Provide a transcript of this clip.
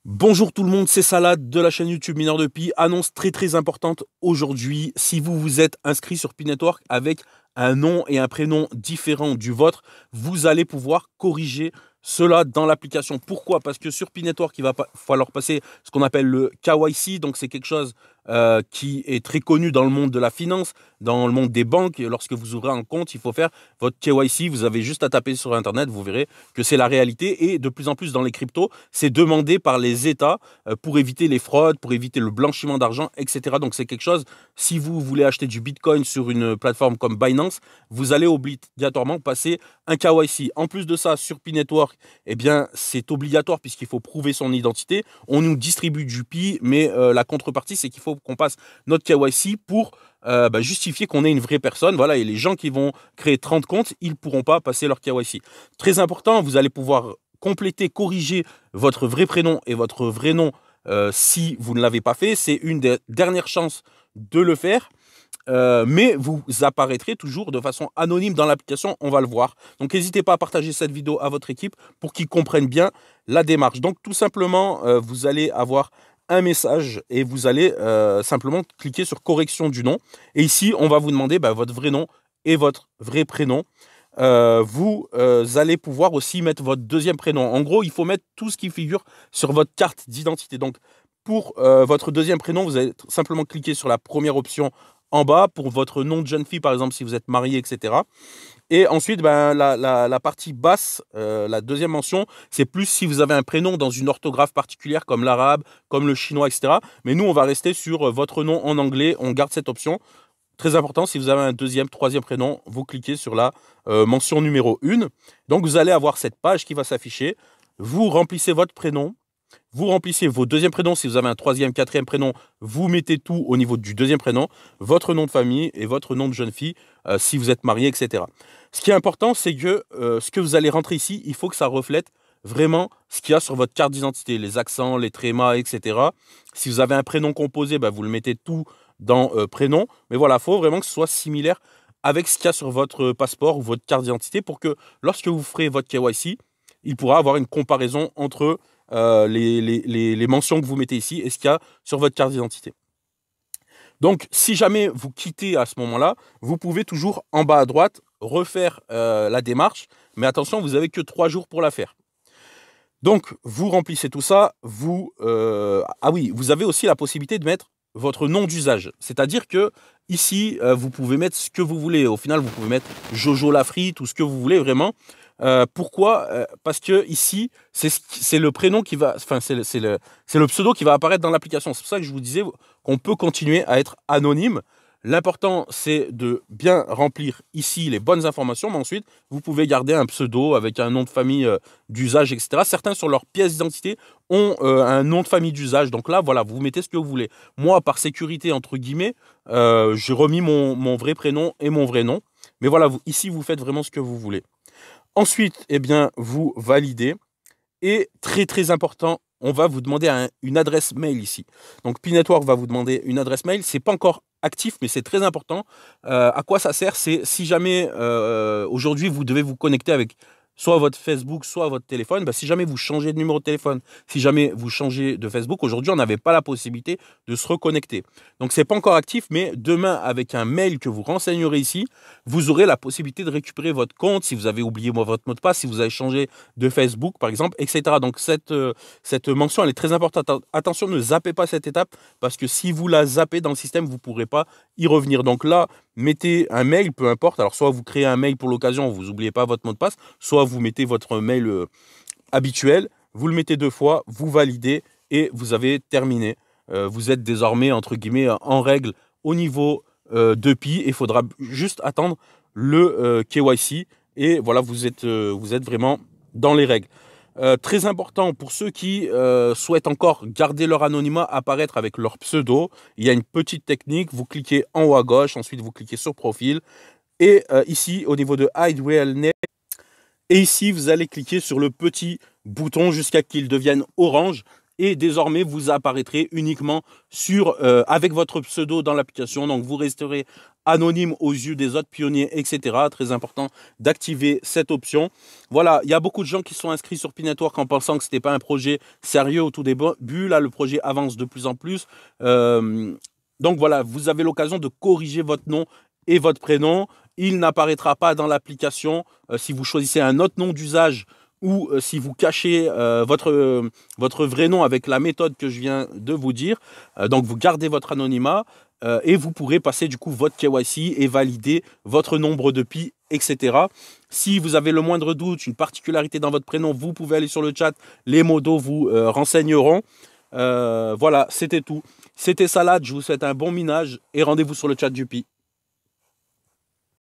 Bonjour tout le monde, c'est Salade de la chaîne YouTube Mineur de Pi. Annonce très importante aujourd'hui. Si vous vous êtes inscrit sur Pi Network avec un nom et un prénom différents du vôtre, vous allez pouvoir corriger cela dans l'application. Pourquoi? Parce que sur Pi Network, il va falloir passer ce qu'on appelle le KYC. Donc c'est quelque chose qui est très connu dans le monde de la finance, dans le monde des banques. Lorsque vous ouvrez un compte, il faut faire votre KYC. Vous avez juste à taper sur Internet, vous verrez que c'est la réalité. Et de plus en plus dans les cryptos, c'est demandé par les États pour éviter les fraudes, pour éviter le blanchiment d'argent, etc. Donc c'est quelque chose, si vous voulez acheter du Bitcoin sur une plateforme comme Binance, vous allez obligatoirement passer un KYC. En plus de ça, sur Pi Network, eh bien, c'est obligatoire puisqu'il faut prouver son identité. On nous distribue du Pi, mais la contrepartie, c'est qu'il faut qu'on passe notre KYC pour justifier qu'on est une vraie personne. Voilà, et les gens qui vont créer 30 comptes, ils ne pourront pas passer leur KYC. Très important, vous allez pouvoir compléter, corriger votre vrai prénom et votre vrai nom si vous ne l'avez pas fait. C'est une des dernières chances de le faire. Mais vous apparaîtrez toujours de façon anonyme dans l'application, on va le voir. Donc n'hésitez pas à partager cette vidéo à votre équipe pour qu'ils comprennent bien la démarche. Donc tout simplement, vous allez avoir un message et vous allez simplement cliquer sur correction du nom. Et ici, on va vous demander votre vrai nom et votre vrai prénom. Vous allez pouvoir aussi mettre votre deuxième prénom. En gros, il faut mettre tout ce qui figure sur votre carte d'identité. Donc, pour votre deuxième prénom, vous allez simplement cliquer sur la première option en bas. Pour votre nom de jeune fille, par exemple, si vous êtes marié, etc. Et ensuite, la partie basse, la deuxième mention, c'est plus si vous avez un prénom dans une orthographe particulière, comme l'arabe, comme le chinois, etc. Mais nous, on va rester sur votre nom en anglais. On garde cette option. Très important, si vous avez un deuxième, troisième prénom, vous cliquez sur la mention numéro 1. Donc, vous allez avoir cette page qui va s'afficher. Vous remplissez votre prénom. Vous remplissez vos deuxièmes prénoms. Si vous avez un troisième, quatrième prénom, vous mettez tout au niveau du deuxième prénom, votre nom de famille et votre nom de jeune fille, si vous êtes marié, etc. Ce qui est important, c'est que ce que vous allez rentrer ici, il faut que ça reflète vraiment ce qu'il y a sur votre carte d'identité, les accents, les trémas, etc. Si vous avez un prénom composé, vous le mettez tout dans prénom. Mais voilà, il faut vraiment que ce soit similaire avec ce qu'il y a sur votre passeport ou votre carte d'identité pour que lorsque vous ferez votre KYC, il pourra avoir une comparaison entre les mentions que vous mettez ici et ce qu'il y a sur votre carte d'identité. Donc, si jamais vous quittez à ce moment-là, vous pouvez toujours en bas à droite refaire la démarche. Mais attention, vous n'avez que 3 jours pour la faire. Donc, vous remplissez tout ça. Ah oui, vous avez aussi la possibilité de mettre votre nom d'usage. C'est-à-dire que ici, vous pouvez mettre ce que vous voulez. Au final, vous pouvez mettre Jojo la frite ou ce que vous voulez vraiment. Pourquoi? Parce que ici, c'est le prénom qui va, enfin c'est le pseudo qui va apparaître dans l'application. C'est pour ça que je vous disais qu'on peut continuer à être anonyme. L'important, c'est de bien remplir ici les bonnes informations, mais ensuite, vous pouvez garder un pseudo avec un nom de famille d'usage, etc. Certains, sur leur pièce d'identité, ont un nom de famille d'usage. Donc là, voilà, vous mettez ce que vous voulez. Moi, par sécurité, entre guillemets, j'ai remis mon vrai prénom et mon vrai nom. Mais voilà, ici, vous faites vraiment ce que vous voulez. Ensuite, eh bien, vous validez. Et très important, on va vous demander une adresse mail ici. Donc, Pi Network va vous demander une adresse mail. Ce n'est pas encore actif, mais c'est très important. À quoi ça sert? C'est si jamais aujourd'hui vous devez vous connecter avec soit votre Facebook, soit votre téléphone, si jamais vous changez de numéro de téléphone, si jamais vous changez de Facebook, aujourd'hui on n'avait pas la possibilité de se reconnecter. Donc c'est pas encore actif, mais demain avec un mail que vous renseignerez ici, vous aurez la possibilité de récupérer votre compte si vous avez oublié votre mot de passe, si vous avez changé de Facebook par exemple, etc. Donc cette mention elle est très importante. Attention, ne zappez pas cette étape parce que si vous la zappez dans le système, vous ne pourrez pas y revenir. Donc là, mettez un mail, peu importe. Alors, soit vous créez un mail pour l'occasion, vous n'oubliez pas votre mot de passe, soit vous mettez votre mail habituel, vous le mettez 2 fois, vous validez et vous avez terminé. Vous êtes désormais, entre guillemets, en règle au niveau de Pi. Il faudra juste attendre le KYC et voilà, vous êtes vraiment dans les règles. Très important pour ceux qui souhaitent encore garder leur anonymat, apparaître avec leur pseudo. Il y a une petite technique, vous cliquez en haut à gauche, ensuite vous cliquez sur profil et ici au niveau de Hide Real Name, et ici vous allez cliquer sur le petit bouton jusqu'à qu'il devienne orange Et désormais, vous apparaîtrez uniquement avec votre pseudo dans l'application. Donc, vous resterez anonyme aux yeux des autres pionniers, etc. Très important d'activer cette option. Voilà, il y a beaucoup de gens qui sont inscrits sur Pi-Network en pensant que ce n'était pas un projet sérieux au tout début. Là, le projet avance de plus en plus. Donc voilà, vous avez l'occasion de corriger votre nom et votre prénom. Il n'apparaîtra pas dans l'application si vous choisissez un autre nom d'usage ou si vous cachez votre vrai nom avec la méthode que je viens de vous dire. Donc vous gardez votre anonymat et vous pourrez passer du coup votre KYC et valider votre nombre de pi, etc. Si vous avez le moindre doute, une particularité dans votre prénom, vous pouvez aller sur le chat, les modos vous renseigneront. Voilà, c'était tout. C'était Salade, je vous souhaite un bon minage et rendez-vous sur le chat du Pi.